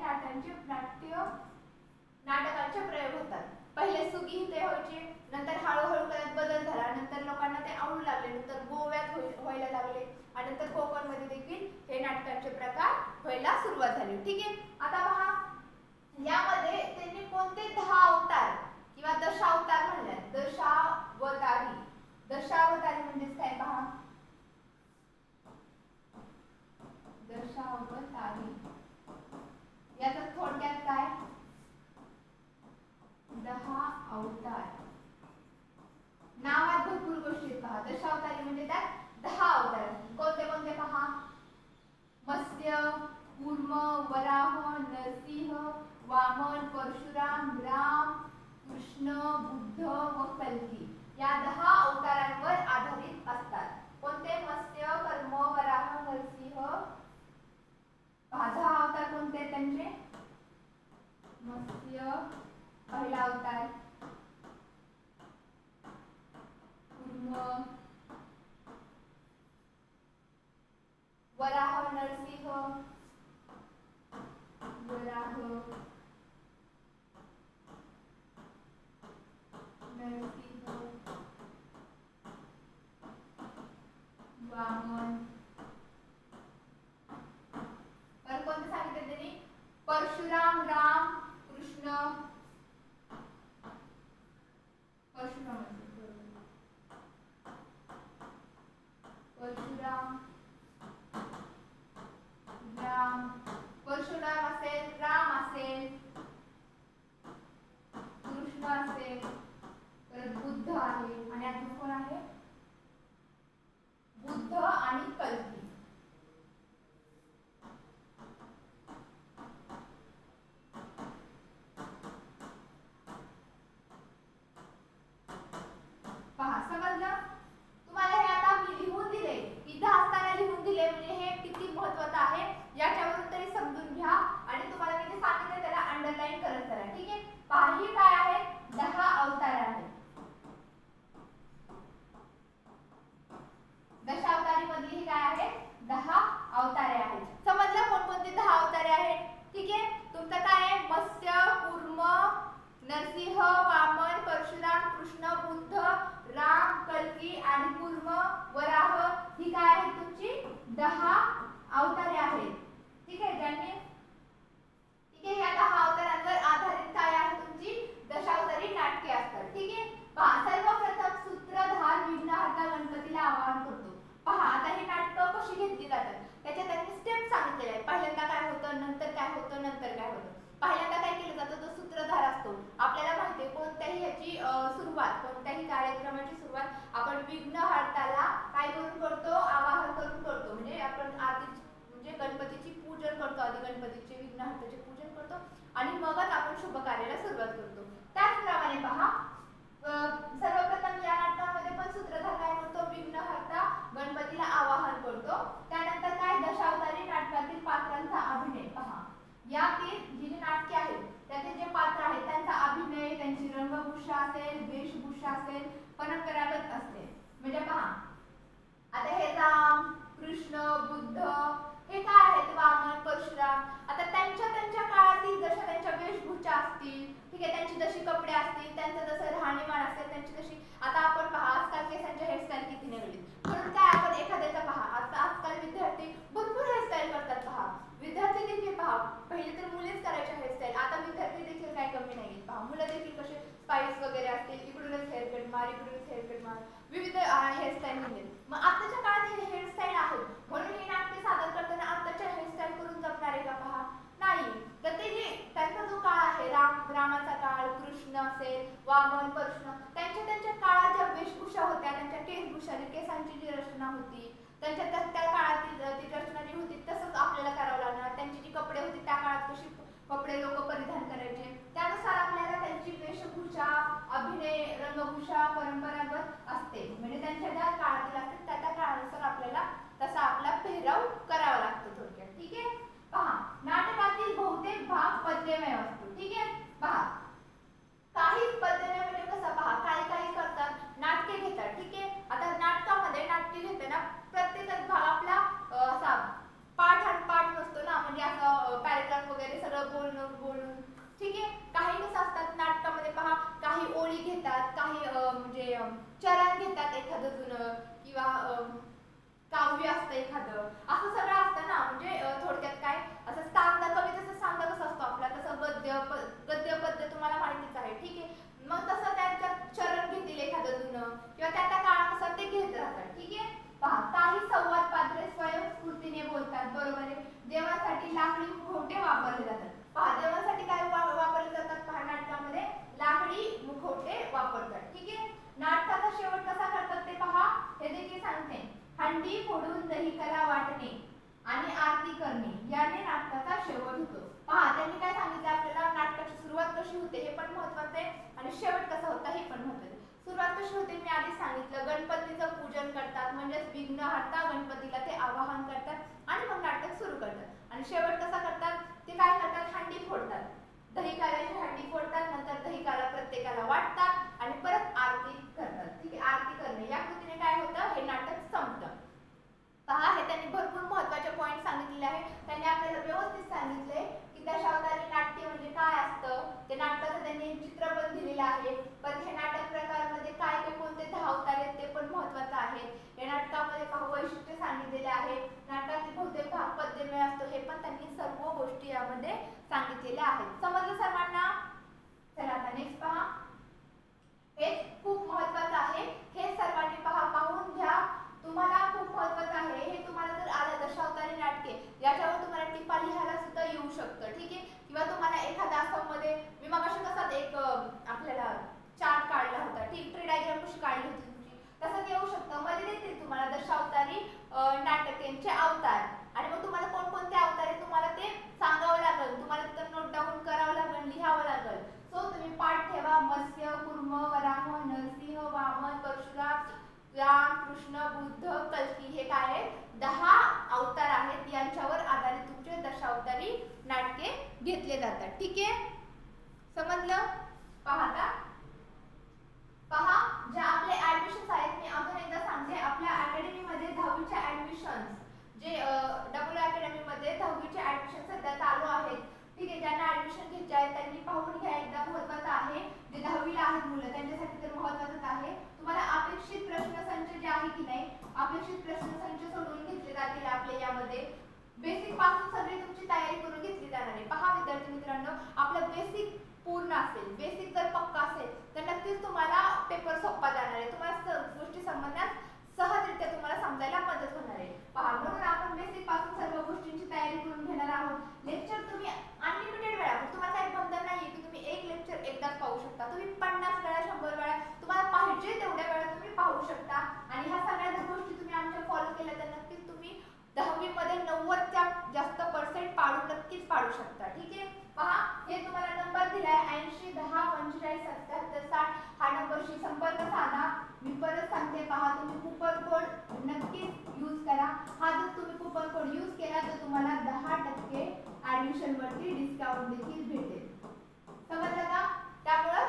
नाटकांचे प्रयोग होतात. पहिले सुगी इथे व्हायचे, नंतर हळूहळू करत बदल झाला, नंतर लोकांना ते आवडू लागले, नंतर गोव्यात व्हायला लागले आणि नंतर कोकणमध्ये देखील हे नाटकांचे प्रकार व्हायला सुरुवात झाली. ठीक आहे. आता पहा यामध्ये त्यांनी कोणते 10 अवतार किंवा दशावतार म्हणतात. दशावतारी म्हणजे काय पहा, दशावतारी याचा थोडक्यात काय, 10 अवतार. नावात भरपूर गोष्टी पहा. दशावतारी म्हणजे त्यात 10 अवतार. कोणते कोणते पहा, मत्स्य, कूर्म, वराह, नरसिंह, वामन, परशुराम, राम, कृष्ण, बुद्ध व कल्की या 10 अवतारांवर आधारित असतात. कोणते, मत्स्य, कर्म, वराह, नरसिंह. 10 अवतार कोणते त्यांचे, मत्स्य पहिला अवतार, कूर्म, वराह, नरसिंह, वराह, नरसिंह, वामन. पर कोणते सांगितले त्यांनी, परशुराम, राम, कृष्ण, परशुराम, राम, परशुराम असेल, राम असेल, कृष्ण असेल, परत बुद्ध आहे आणि अजून कोण आहे, बुद्ध आणि कल्की. 10 अवतारे आहेत. ठीक आहे, ज्यांनी ठीक आहे, या 10 अवतारांवर आधारित काय आहे तुमची दशावतारी नाटके असतात. ठीक आहे, पहा सर्वप्रथम सूत्रधार विघ्नहर्ता गणपतीला आवाहन करतो. पहा आता हे नाटकं कशी घेतली जातात त्याच्या त्यांनी स्टेप सांगितलेले आहेत. पहिल्यांदा काय होतं, नंतर काय होतं, नंतर काय होतं. पहिल्यांदा काय केलं जातं, तो सूत्रधार असतो. आपल्याला माहिती आहे कोणत्याही ह्याची सुरुवात, कोणत्याही कार्यक्रमाची सुरुवात आपण विघ्नहर्ताला काय करून करतो, आवाहन करून करतो. म्हणजे आपण आधी म्हणजे गणपतीची पूजन करतो, आधी गणपतीचे विघ्नहर्ताचे पूजन करतो आणि मगच आपण शुभ कार्याला सुरुवात करतो. त्याचप्रमाणे पहा सर्वप्रथम या नाटकामध्ये पण सूत्रधार काय करतो, विघ्नहर्ता गणपतीला आवाहन करतो. त्यानंतर काय दशावतारी नाटकातील पात्रांचा अभिनय. पहा यातील जी जी नाटके आहेत त्यातील जे पात्र आहेत त्यांचा अभिनय, त्यांची रंगभूषा असेल, वेशभूषा असेल, परंपरागत असते. म्हणजे पहा आता हे राम, कृष्ण, बुद्ध हे काय आहेत, वामन, परशुराम. आता त्यांच्या त्यांच्या काळातील जशा त्यांच्या वेशभूषा असतील, ठीक आहे, त्यांची जशी कपडे असतील, त्यांचं जसं राहणीमान असेल, त्यांची जशी आता आपण पहा आजकाल केसांच्या हेअरस्टाईल किती निघाली. म्हणून काय आपण एखाद्याचा पहा आता आजकाल विद्यार्थी भरपूर हेअरस्टाईल करतात. पहा विद्यार्थी देखील पहा पहिले तर मुलेच करायच्या हेअरस्टाईल, आता विद्यार्थी देखील काय कमी नाही. पहा मुलं देखील कसे स्पाइस वगैरे असतील, इकडूनच हेअरकट मार, इकडूनच हेअरकट मार, विविध हेअरस्टाईल निघेल. मग आताच्या काळात हे हेअरस्टाईल आहेत म्हणून हे नाट्य सादर करताना आताच्या हेअरस्टाईल करून जमणार आहे का, पहा नाही. तर ते जे त्यांचा जो काळ आहे, रामाचा काळ, कृष्ण असेल, वामन, परशुराम, त्यांच्या त्यांच्या काळाच्या वेशभूषा होत्या, त्यांच्या केसभूषा, केसांची जी रचना होती, त्यांच्या त्या काळातील ती रचना जी होती तसंच आपल्याला करावं लागणार. त्यांची जी कपडे होती त्या काळात कशी कपडे लोक परिधान करायचे त्यानुसार आपल्याला त्यांची वेशभूषा, अभिनय, रंगभूषा परंपरागत असते. म्हणजे त्यांच्या ज्या काळातील असते त्या काळानुसार आपल्याला तसा आपला पेहराव करावा लागतो थोडक्यात. ठीक आहे, पहा नाटकातील बहुतेक भाग पद्यमय असतो. ठीक आहे, पहा काही पद्यमय म्हणजे कसं, पहा काही काही करतात नाटके घेतात. ठीक आहे, आता नाटकामध्ये नाट्य घेताना प्रत्येकच भाग आपला असा पाठ आणि पाठ नसतो ना, म्हणजे असं पॅराग्राफ वगैरे सगळं बोलून. ठीक आहे, काही कसं असतात नाटकामध्ये पहा काही ओळी घेतात, काही म्हणजे चरण घेतात एखादं जुनं, किंवा काव्य असतं एखादं, असं सगळं असतं ना. म्हणजे थोडक्यात काय असं सांगता, कवितेचं सांगता कसं असतो आपला तसं गद्य पद्य तुम्हाला माहितीच आहे. ठीक आहे, मग तसं त्यांच्यात चरण घेतील एखादं जुनं किंवा त्या काळानुसार ते घेत राहतात. ठीक आहे, पहा काही संवाद पात्रे स्वयंस्फूर्तीने बोलतात. बरोबर आहे, देवासाठी लाकडी मुखवटे वापरले जातात. पहा देवासाठी काय वापरले जातात, पहा नाटकामध्ये लाकडी मुखवटे वापरतात. ठीक आहे, नाटकाचा शेवट कसा करतात ते पहा, हे देखील सांगते. हंडी फोडून दही कला वाटणे आणि आरती करणे याने नाटकाचा शेवट होतो. पहा त्यांनी काय सांगितलं आपल्याला, नाटकाची सुरुवात कशी होते हे पण महत्वाचं आहे आणि शेवट कसा होता हे पण महत्वाचं आहे. सुरुवात कशी होते मी आधी सांगितलं, गणपतीचं पूजन करतात म्हणजेच विघ्नहर्ता गणपतीला ते आवाहन करतात आणि मग नाटक सुरू करतात. आणि शेवट कसा करतात, ते काय करतात, हंडी फोडतात, दही काल्याची हंडी फोडतात, नंतर दही काला प्रत्येकाला वाटतात आणि परत आरती करतात. ठीक आहे, आरती करणे या कृतीने काय होतं, हे नाटक संपतं. पहा हे त्यांनी भरपूर महत्त्वाचे पॉईंट सांगितलेले आहे. त्यांनी आपल्याला व्यवस्थित सांगितले की दशावतारी नाट्य म्हणजे काय असतं, ते नाटकाचं त्यांनी चित्र पण दिलेलं आहे. पण हे नाटक प्रकारमध्ये काय काय कोणते 10 अवतार आहेत ते पण महत्त्वाचं आहे. या नाटकामध्ये पहा वैशिष्ट्य सांगितलेले आहे, नाटकातील बहुतेक भाग पद्यमय असतो, हे पण त्यांनी सर्व गोष्टी यामध्ये सांगितलेल्या आहेत. समजलं सर्वांना? चला आता नेक्स्ट पहा, हे खूप महत्त्वाचं आहे, हे सर्वांनी पाहून घ्या. तुम्हाला खूप महत्त्वाचं आहे हे. तुम्हाला जर आलं दशावतारी नाटके याच्यावर तुम्हाला टिपा लिहायला सुद्धा येऊ शकतं. ठीक आहे, किंवा तुम्हाला एखाद्या आसाममध्ये मी मगाशी कसा एक आपल्याला चार्ट काढला होता, ठीक, ट्री डायग्राम कशी काढली होती तुमची, तसंच येऊ शकतं. मध्ये देतील तुम्हाला दशावतारी नाटकांचे अवतार आणि मग तुम्हाला कोणकोणते अवतार आहे तुम्हाला ते सांगावं लागेल, तुम्हाला तिथं नोट डाऊन करावं लागेल, लिहावं लागेल. सो तुम्ही पाठ ठेवा. मत्स्य, कुर्म, वराह, नरसिंह, वामन, परशुराम, राम, कृष्ण, बुद्ध, कल्की हे काय आहेत, 10 अवतार आहेत. यांच्यावर आधारित तुमचे दशावतारी नाटके घेतले जातात. ठीक आहे, समजलं? पहा पहा ज्या आपले ऍडमिशन्स आहेत मी अजून एकदा सांगते, आपल्या अकॅडमीमध्ये 10वीचे ऍडमिशन्स जे डब्ल्यू अकॅडमीमध्ये 10वीचे ऍडमिशन सध्या चालू आहेत. ठीक आहे, ज्यांना ऍडमिशन घ्यायचे आहे त्यांनी पाहून घ्या एकदा, महत्त्वाचं आहे. जे 10वीला आहेत मुलं त्यांच्यासाठी तर महत्त्वाचंच आहे. तुम्हाला अपेक्षित प्रश्नसंच जे आहे की नाही, अपेक्षित प्रश्नसंच सोडवून घेतले जातील आपले पासून सगळी तुमची तयारी करून घेतली जाणार आहे. पहा विद्यार्थी मित्रांनो, आपलं बेसिक पूर्ण असेल, बेसिक जर पक्का असेल तर नक्कीच तुम्हाला पेपर सोपा जाणार आहे. तुम्हाला गोष्टी समजण्यास सहजरित्या तुम्हाला समजायला मदत होणार आहे. पहा, म्हणून आपण बेसिक पासून सर्व गोष्टींची तयारी करून घेणार आहोत. लेक्चर तुम्ही अनलिमिटेड वेळा, तुम्हाला काही बंधन नाहीये की तुम्ही एक लेक्चर एकदाच पाहू शकता. तुम्ही 50 वेळा 100 वेळा तुम्हाला पाहिजे तेवढ्या वेळा तुम्ही पाहू शकता. आणि ह्या सगळ्या गोष्टी तुम्ही आमच्या फॉलो केल्या तर नक्कीच तुम्ही 10वी मध्ये 90च्या जास्त % पाडू नक्कीच पाडू शकता. ठीक आहे. पहा, हे तुम्हाला नंबर दिलाय 80 10 45 77 60. हा नंबरशी संपर्क साधा. मी परत सांगते, पहा तुम्ही कूपन कोड नक्कीच यूज करा. हा जर तुम्ही कूपन कोड यूज केला तर तुम्हाला 10% ऍडमिशन वरती डिस्काउंट देखील भेटेल. समजलं का? त्यामुळे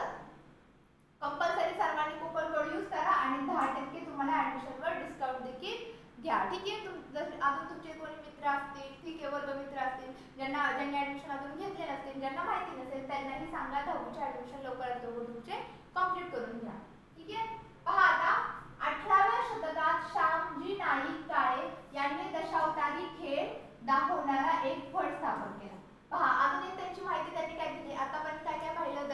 कंपल्सरी सर्वांनी कूपन कोड यूज करा आणि 10% तुम्हाला ऍडमिशन वर डिस्काउंट देखील घ्या. ठीक आहे. अजून तुमचे कोणी मित्र असतील, ठीक आहे, वर्ग मित्र असतील ज्यांनी ऍडमिशन अजून घेतले नसतील, ज्यांना माहिती नसेल, त्यांनाही सांगा 10वीचे ऍडमिशन लवकरात लवकर तुमचे कंप्लीट करून घ्या. ठीक आहे. पहा आता 18व्या शतकात श्यामजी नाईक काळे यांनी दशावतारी खेळ दाखवणारा एक फड स्थापन केला. पहा, अजून एक त्यांची माहिती त्यांनी काय दिली. आतापर्यंत काय काय पाहिलं,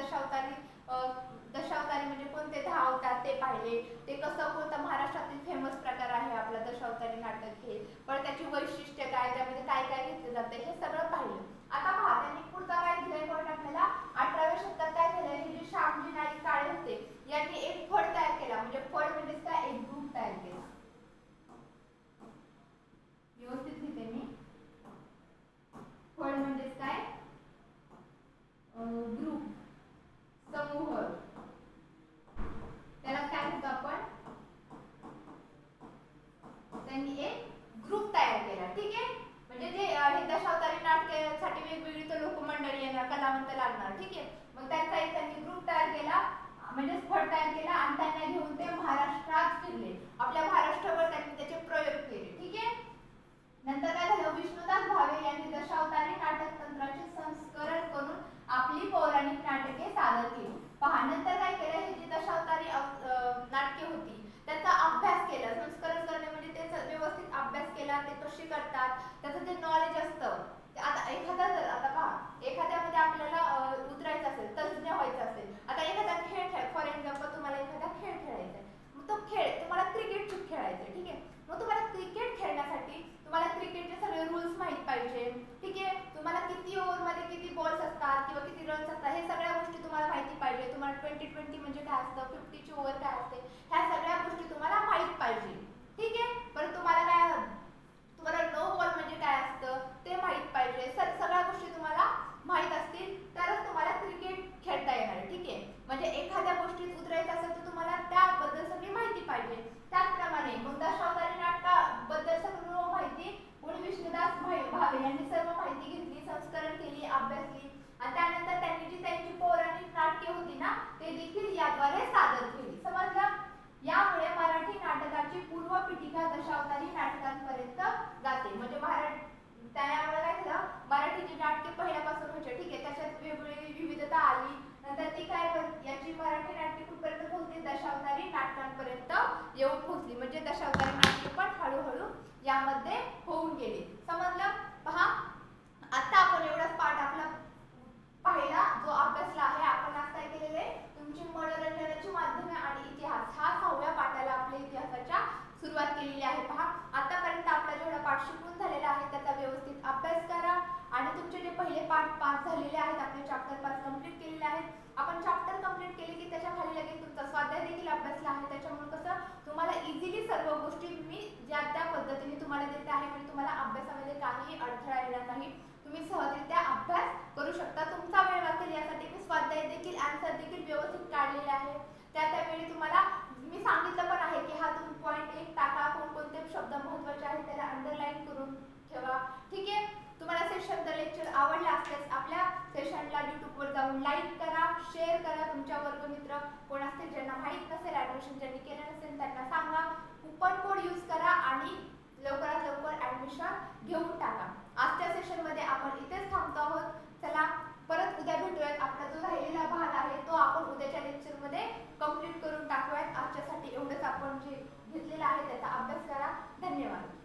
दशावतारी म्हणजे कोणते 10 अवतार ते पाहिले, ते कसं कोणता महाराष्ट्रातील फेमस प्रकार आहे आपला दशावतारी नाटक हे, पण त्याची वैशिष्ट्य काय, त्यामध्ये काय काय घेतलं जातं हे सगळं पाहिलं. आता पहा, त्यांनी पुढचा काय दिलाय पॉईंट आपल्याला. 18व्या शतकात काय केलं, हे जे श्यामजी नाईक काळे होते यांनी एक फड तयार केला. म्हणजे फड म्हणजे काय, एक ग्रुप तयार केला. व्यवस्थित लिहिते मी. फड म्हणजे काय, ग्रुप, समूह, त्याला काय म्हणतो आपण, त्यांनी एक ग्रुप तयार केला. ठीक आहे. म्हणजे जे हे दशावतारी नाटकासाठी वेगवेगळी तर लोकमंडळी येणार, कलावंत लागणार. ठीक आहे. मग त्यांचा एक त्यांनी ग्रुप तयार केला, म्हणजे फड तयार केला आणि त्यांना घेऊन ते महाराष्ट्रात फिरले. आपल्या महाराष्ट्रावर त्यांनी त्याचे प्रयोग केले. ठीक आहे. नंतर काय झालं, विष्णुदास भावे यांनी दशावतारी नाटक तंत्राचे संस्करण करून आपली पौराणिक नाटके सादर केली. पहा, नंतर काय केलं, हे जी दशावतारी नाटके होती त्याचा अभ्यास केला. संस्करण करणे म्हणजे त्याचा व्यवस्थित अभ्यास केला, ते कशी करतात, त्याचं जे नॉलेज असतं. आता आता पहा, एखाद्यामध्ये आपल्याला उतरायचं असेल, तज्ञ व्हायचं असेल. आता एखादा खेळ फॉर एक्झाम्पल तुम्हाला एखादा खेळ खेळायचा आहे, मग तो खेळ तुम्हाला क्रिकेट खेळायचं आहे. ठीक आहे. मग तुम्हाला क्रिकेट खेळण्यासाठी तुम्हाला क्रिकेटचे सगळे रूल्स माहित पाहिजे. ठीक आहे. तुम्हाला किती ओव्हरमध्ये किती बॉल्स असतात किंवा किती रन्स असतात हे सगळ्या गोष्टी तुम्हाला माहिती पाहिजे. तुम्हाला 20-20 म्हणजे काय असतं, 50ची ओव्हर काय असते, ह्या सगळ्या गोष्टी तुम्हाला माहित पाहिजे. ठीक आहे. पण तुम्हाला नो बॉल म्हणजे काय असतं ते माहित पाहिजे. सगळ्या गोष्टी तुम्हाला माहित असतील तरच तुम्हाला क्रिकेट खेळता येणार आहे. ठीक आहे. म्हणजे एखाद्या गोष्टीत उतरायचं असेल तर तुम्हाला त्याबद्दल सगळी माहिती पाहिजे. त्याचप्रमाणे मग दशावतारी नाटकाबद्दल सर्व माहिती कोणी विष्णुदास भावे यांनी सर्व माहिती घेतली, संस्करण केली, अभ्यासली आणि त्यानंतर त्यांनी जी त्यांची पौराणिक नाटके होती ना ते देखील याद्वारे सादर केली. समजलं? यामुळे मराठी नाटकाची पूर्व पीठिका दशावतारी नाटकांपर्यंत जाते. म्हणजे त्यामुळे काय झालं, मराठीची नाटके पहिल्यापासून व्हायची. ठीक आहे. त्याच्यात वेगवेगळी विविधता आली. नंतर ती काय याची मराठी नाटके कुठपर्यंत पोहोचली, दशावतारी नाटकांपर्यंत येऊन पोहोचली. म्हणजे दशावतारी नाटके पण हळूहळू यामध्ये होऊन गेली. समजलं? पहा, आता आपण एवढाच पाठ आपला पाहिला, जो अभ्यासला आहे. आपण आज काय केलेले, तुमची मनोरंजनाची माध्यमे आणि इतिहास हा 6व्या पाठाला आपल्या इतिहासाच्या सुरुवात केलेली आहे. पहा, आतापर्यंत आपला जेवढा पाठ शिकून झालेला आहे त्याचा व्यवस्थित अभ्यास करा आणि तुमचे जे पहिले पाठ 5 झालेले आहेत, आपले चॅप्टर 5 कंप्लीट केलेले आहेत. आपण चॅप्टर कंप्लीट केले की त्याच्या खाली लगेच तुमचा स्वाध्याय देखील अभ्यासला आहे. त्याच्यामुळे कसं तुम्हाला इझिली सर्व गोष्टी मी ज्या त्या पद्धतीने तुम्हाला देते आहे. म्हणजे तुम्हाला अभ्यासामध्ये काही अडथळा येणार नाही. तुम्ही सहजरित्या अभ्यास करू शकता. तुमचा वेळ वाचेल यासाठी मी स्वाध्याय देखील आन्सर देखील व्यवस्थित काढलेले आहे. त्यावेळी तुम्हाला मी सांगितलं पण आहे की हा तुम्ही पॉईंट 1 टाका, कोणकोणते शब्द महत्त्वाचे आहेत त्याला अंडरलाईन करून ठेवा. ठीक आहे. तुम्हाला सेशन द लेक्चर आवडले असल्यास आपल्या सेशनला यूट्यूबवर जाऊन लाईक करा, शेअर करा. तुमच्या वर्गमित्र कोण असतील ज्यांना माहीत नसेल, ऍडमिशन ज्यांनी केलं नसेल त्यांना सांगा. कूपन कोड यूज करा आणि लवकरात लवकर ऍडमिशन घेऊन टाका. आजच्या सेशनमध्ये आपण इथेच थांबतो आहोत. चला, परत उद्या भेटूयात. आपला जो राहिलेला भाग आहे तो आपण उद्याच्या लेक्चरमध्ये कंप्लीट करून टाकूयात. आजच्यासाठी एवढंच. आपण जे घेतलेलं आहे त्याचा अभ्यास करा. धन्यवाद.